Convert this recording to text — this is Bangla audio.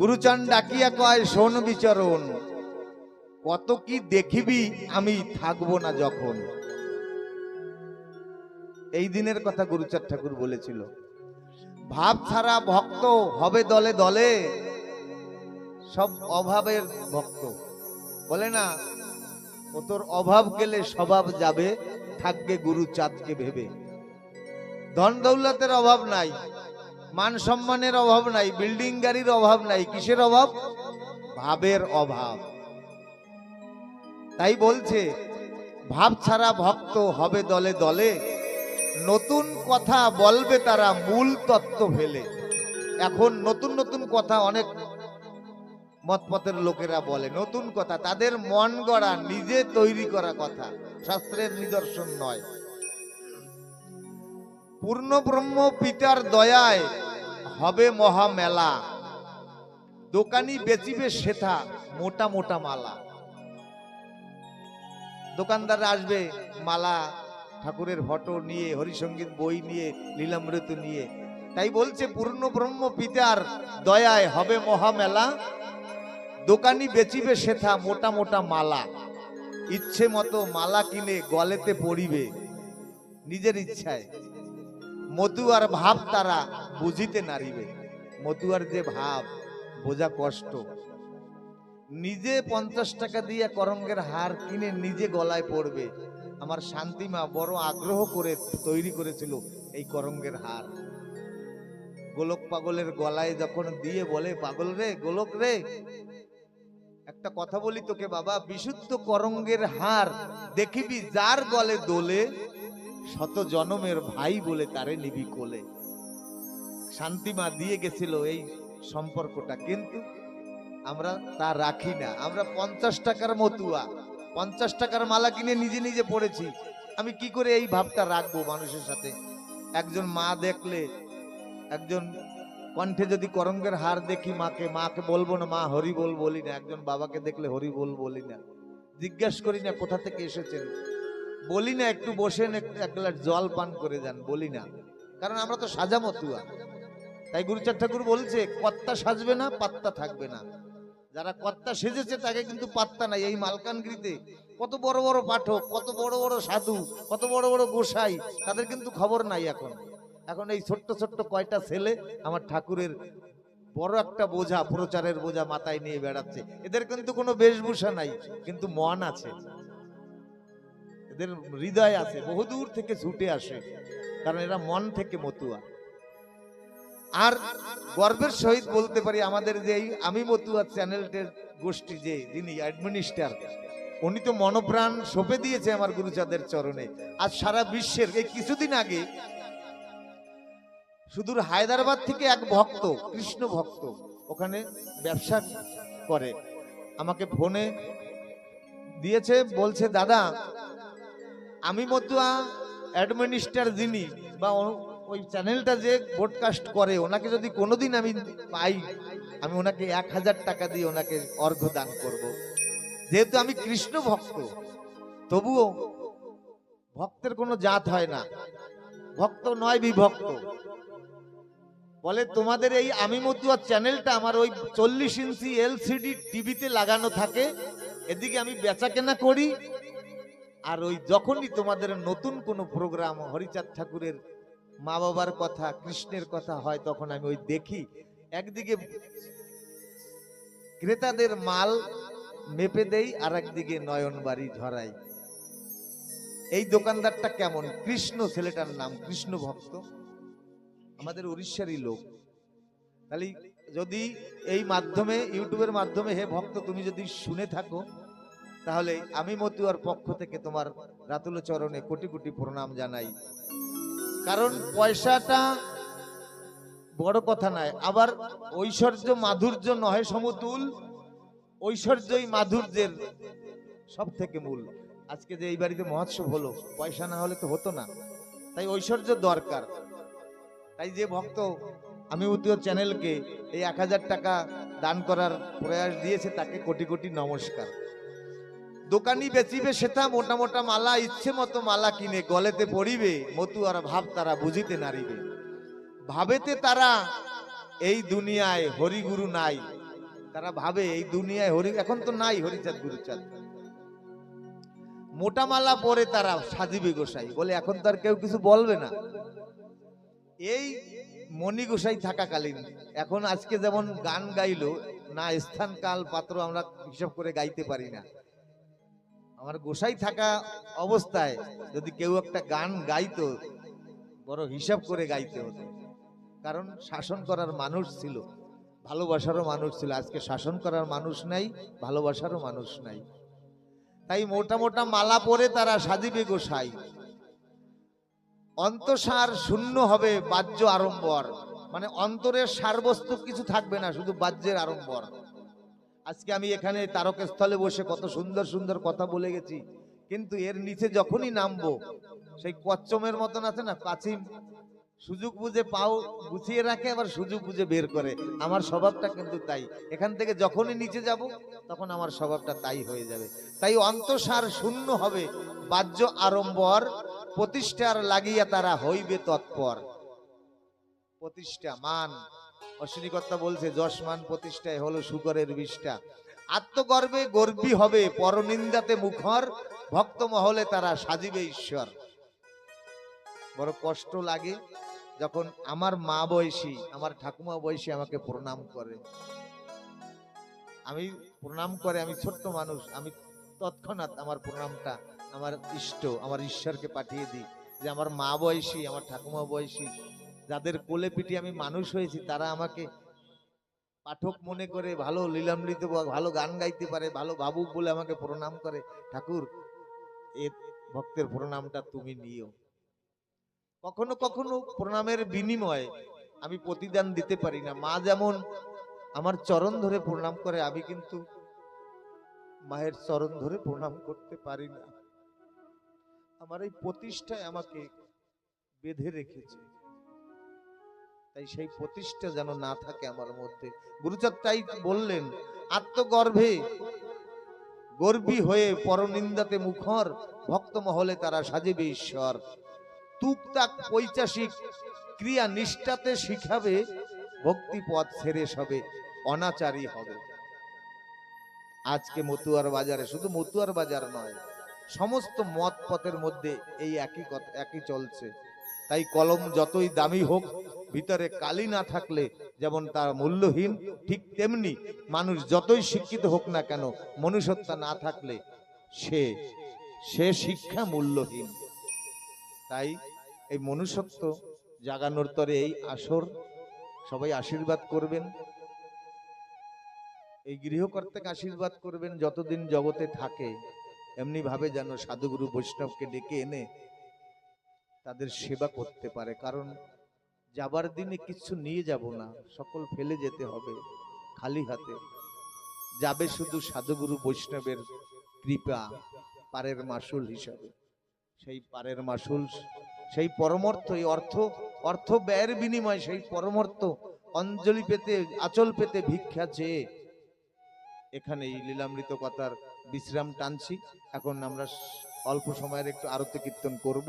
গুরুচান ডাকিয়া কয় শোন বিচরণ, কত কি দেখিবি আমি থাকবো না যখন। এই দিনের কথা গুরুচাঁদ ঠাকুর বলেছিল। ভাব ছাড়া ভক্ত হবে দলে দলে, সব অভাবের ভক্ত। বলে না, ও তোর অভাব গেলে স্বভাব যাবে, থাকবে গুরুচাঁদকে ভেবে। ধন দৌলতের অভাব নাই, মান সম্মানের অভাব নাই, বিল্ডিং গাড়ির অভাব নাই, কিসের অভাব? ভাবের অভাব। তাই বলছে ভাব ছাড়া ভক্ত হবে দলে দলে, নতুন কথা বলবে তারা মূল তত্ত্ব ফেলে। এখন নতুন নতুন কথা অনেক মতপথের লোকেরা বলে, নতুন কথা, তাদের মন গড়া নিজে তৈরি করা কথা, শাস্ত্রের নিদর্শন নয়। পূর্ণ ব্রহ্ম পিতার দয়ায় হবে মহা মেলা, দোকানি বেচিবে সেথা মোটা মোটা মালা। দোকানদার আসবে মালা, ঠাকুরের ফটো নিয়ে, হরিসঙ্গীত বই নিয়ে, লীলামৃত নিয়ে। তাই বলছে পূর্ণ ব্রহ্ম পিতার দয়ায় হবে মহা মেলা, দোকানি বেচিবে সেথা মোটা মোটা মালা। ইচ্ছে মতো মালা কিনে গলেতে পড়িবে নিজের ইচ্ছায়, মতুয়ার ভাব তারা বুঝিতে নারিবে। মতুয়ার যে ভাব বোঝা কষ্ট। নিজে 50 টাকা দিয়ে করঙ্গের হার কিনে নিজে গলায় পড়বে। আমার শান্তিমা বড় আগ্রহ করে তৈরি করেছিল এই করঙ্গের হার। গোলক পাগলের গলায় যখন দিয়ে বলে, পাগল রে, গোলক রে, একটা কথা বলি তোকে বাবা, বিশুদ্ধ করঙ্গের হার দেখিবি যার গলে দোলে, শত জনমের ভাই বলে তারে নিবি কোলে। শান্তিমা দিয়ে গেছিল এই সম্পর্কটা, কিন্তু আমরা তা রাখি না। আমরা 50 টাকার মতুয়া, 50 টাকার মালা কিনে নিজে নিজে পড়েছি। আমি কি করে এই ভাবটা রাখবো মানুষের সাথে? একজন মা দেখলে, একজন কণ্ঠে যদি করঙ্গের হার দেখি মাকে, মাকে বলবো না মা হরি বল বলি না। একজন বাবাকে দেখলে হরি বল বলি না, জিজ্ঞাস করি না কোথা থেকে এসেছেন, বলি না একটু বসেন এক গ্লাস জল পান করে যান, বলি না। কারণ আমরা তো সাজা মতুয়া। তাই গুরুচাঁদ ঠাকুর বলছে কর্তা সাজবে না, পাত্তা থাকবে না। যারা কর্তা সেজেছে তাকে কিন্তু পাত্তা নাই। এই মালকানগিরিতে কত বড় বড় পাঠক, কত বড় বড় সাধু, কত বড় বড় গোসাই, তাদের কিন্তু খবর নাই। এখন এখন এই ছোট্ট ছোট্ট কয়টা ছেলে আমার ঠাকুরের বড় একটা বোঝা, প্রচারের বোঝা মাথায় নিয়ে বেড়াচ্ছে। এদের কিন্তু কোনো বেশভূষা নাই, কিন্তু মন আছে, এদের হৃদয় আছে, বহুদূর থেকে ছুটে আসে, কারণ এরা মন থেকে মতুয়া। আর গর্বের সহিত বলতে পারি আমাদের যে আমি মতুয়া চ্যানেলটির গোষ্ঠী, যে যিনি অ্যাডমিনিস্ট্রার, উনি তো মনপ্রাণ সঁপে দিয়েছে আমার গুরুচাঁদের চরণে। আজ সারা বিশ্বের, এই কিছুদিন আগে সুদূর হায়দ্রাবাদ থেকে এক ভক্ত, কৃষ্ণ ভক্ত, ওখানে ব্যবসা করে, আমাকে ফোনে দিয়েছে, বলছে দাদা আমি মতুয়া অ্যাডমিনিস্ট্রার যিনি বা ওই চ্যানেলটা যে ব্রডকাস্ট করে, ওনাকে যদি কোনোদিন আমি পাই, আমি ওনাকে 1000 টাকা দিয়ে ওনাকে অর্ঘ্য দান করব। যেহেতু আমি কৃষ্ণ ভক্ত, তবুও ভক্তের কোনো জাত হয় না, ভক্ত নয় বিভক্ত। বলে তোমাদের এই আমি মতুয়া চ্যানেলটা আমার ওই 40 ইঞ্চি এলসিডি টিভিতে লাগানো থাকে, এদিকে আমি বেচা কেনা করি, আর ওই যখনই তোমাদের নতুন কোনো প্রোগ্রাম, হরিচাঁদ ঠাকুরের মা বাবার কথা, কৃষ্ণের কথা হয়, তখন আমি ওই দেখি। একদিকে ক্রেতাদের মাল মেপে দেই, আর একদিকে নয়ন বাড়ি ঝরাই। এই দোকানদারটা কেমন? কৃষ্ণ, ছেলেটার নাম কৃষ্ণ ভক্ত, আমাদের উড়িষ্যারই লোক। তাহলে যদি এই মাধ্যমে, ইউটিউবের মাধ্যমে, হে ভক্ত তুমি যদি শুনে থাকো, তাহলে আমি মতুয়ার পক্ষ থেকে তোমার রাতুল চরণে কোটি কোটি প্রণাম জানাই। কারণ পয়সাটা বড় কথা নয়, আবার ঐশ্বর্য মাধুর্য নহে সমতুল, ঐশ্বর্যই মাধুর্যের সব থেকে মূল। আজকে যে এই বাড়িতে মহোৎসব হলো, পয়সা না হলে তো হতো না, তাই ঐশ্বর্য দরকার। তাই যে ভক্ত আমি মতুয়া চ্যানেলকে এই 1000 টাকা দান করার প্রয়াস দিয়েছে, তাকে কোটি কোটি নমস্কার। দোকানি বেচিবে সেটা মোটা মোটা মালা, ইচ্ছে মতো মালা কিনে গলেতে পড়িবে, মতুয়ার ভাব তারা বুঝিতে নারিবে। ভাবেতে তারা এই দুনিয়ায় হরিগুরু নাই, তারা ভাবে এই দুনিয়ায় এখন তো নাই হরিচাঁদ গুরুচাঁদ। মোটা মালা পরে তারা সাজিবে গোসাই বলে, এখন তো আর কেউ কিছু বলবে না। এই মণি গোসাই থাকাকালীন, এখন আজকে যেমন গান গাইলো না, স্থান কাল পাত্র আমরা হিসাব করে গাইতে পারি না। আমার গোসাই থাকা অবস্থায় যদি কেউ একটা গান গাইতো, বড় হিসাব করে গাইতে হতো, কারণ শাসন করার মানুষ ছিল, ভালোবাসারও মানুষ ছিল। আজকে শাসন করার মানুষ নাই, ভালোবাসারও মানুষ নাই। তাই মোটা মোটা মালা পরে তারা সাজিবে গোসাই। অন্তঃসার শূন্য হবে বাহ্য আড়ম্বর, মানে অন্তরের সারবস্তু কিছু থাকবে না, শুধু বাহ্যের আড়ম্বর। আজকে আমি এখানে তারকস্থলে বসে কত সুন্দর সুন্দর কথা বলে গেছি, কিন্তু এর নিচে যখনই নামবো, সেই কচ্চমের মতন আছে না, কাছিম, সুযোগ বুঝে পাও গুছিয়ে রাখে, আবার সুযোগ বুঝে বের করে। আমার স্বভাবটা কিন্তু তাই, এখান থেকে যখনই নিচে যাব তখন আমার স্বভাবটা তাই হয়ে যাবে। তাই অন্তঃসার শূন্য হবে বাহ্য আড়ম্বর, প্রতিষ্ঠার লাগিয়া তারা হইবে তৎপর। প্রতিষ্ঠা মান, অশ্বিনীকর্তা বলছে যশ মান প্রতিষ্ঠায় হলো শুকরের বিষ্ঠা। আত্মগর্বে গর্বী হবে, পরনিন্দাতে মুখর, ভক্ত মহলে তারা সাজিবে ঈশ্বর। বড় কষ্ট লাগে যখন আমার মা বয়সী, আমার ঠাকুমা বয়সী আমাকে প্রণাম করে। আমি প্রণাম করে, আমি ছোট্ট মানুষ, আমি তৎক্ষণাৎ আমার প্রণামটা আমার ইষ্ট, আমার ঈশ্বরকে পাঠিয়ে দিই, যে আমার মা বয়সী, আমার ঠাকুমা বয়সী, যাদের কোলে পিঠে আমি মানুষ হয়েছি, তারা আমাকে পাঠক মনে করে, ভালো লীলামৃত, ভালো গান গাইতে পারে, ভালো ভাবুক বলে আমাকে প্রণাম করে। ঠাকুর, এ ভক্তের প্রণামটা তুমি নিও। কখনো কখনো প্রণামের বিনিময়ে আমি প্রতিদান দিতে পারি না। মা যেমন আমার চরণ ধরে প্রণাম করে, আমি কিন্তু মায়ের চরণ ধরে প্রণাম করতে পারি না। আমার এই প্রতিষ্ঠায় আমাকে বেঁধে রেখেছে, তাই সেই প্রতিষ্ঠা যেন না থাকে আমার মধ্যে। গুরুচাঁদ তাই বললেন, আত্মগর্ভে গর্বী হয়ে পরনিন্দাতে মুখর, ভক্ত মহলে তারা সাজিবে ঈশ্বর। টুকটাক পৈচাসিক ক্রিয়া নিষ্ঠাতে শিখাবে, ভক্তি পথ ছেড়ে সবে অনাচারী হবে। আজকে মতুয়ার বাজারে, শুধু মতুয়ার বাজার নয়, সমস্ত মত পথের মধ্যে এই একই কথা, একই চলছে। তাই কলম যতই দামি হোক, ভিতরে কালি না থাকলে যেমন তার মূল্যহীন, ঠিক তেমনি মানুষ যতই শিক্ষিত হোক না কেন, মনুষ্যত্ব না থাকলে সে শিক্ষা মূল্যহীন। তাই এই মনুষ্যত্ব জাগানোর তরে এই আসর, সবাই আশীর্বাদ করবেন, এই গৃহকর্তাকে আশীর্বাদ করবেন, যতদিন জগতে থাকে এমনি ভাবে যেন সাধুগুরু বৈষ্ণবকে ডেকে এনে তাদের সেবা করতে পারে। কারণ যাবার দিনে কিছু নিয়ে যাব না, সকল ফেলে যেতে হবে খালি হাতে। যাবে শুধু সাধুগুরু বৈষ্ণবের কৃপা পারের মাসুল হিসাবে। সেই পারের মাসুল, সেই পরমার্থ, এই অর্থ ব্যয়ের বিনিময়ে সেই পরমার্থ অঞ্জলি পেতে, আচল পেতে ভিক্ষা চেয়ে এখানে এই লীলামৃত কথার বিশ্রাম টানছি। এখন আমরা অল্প সময়ের একটু আরতি কীর্তন করব।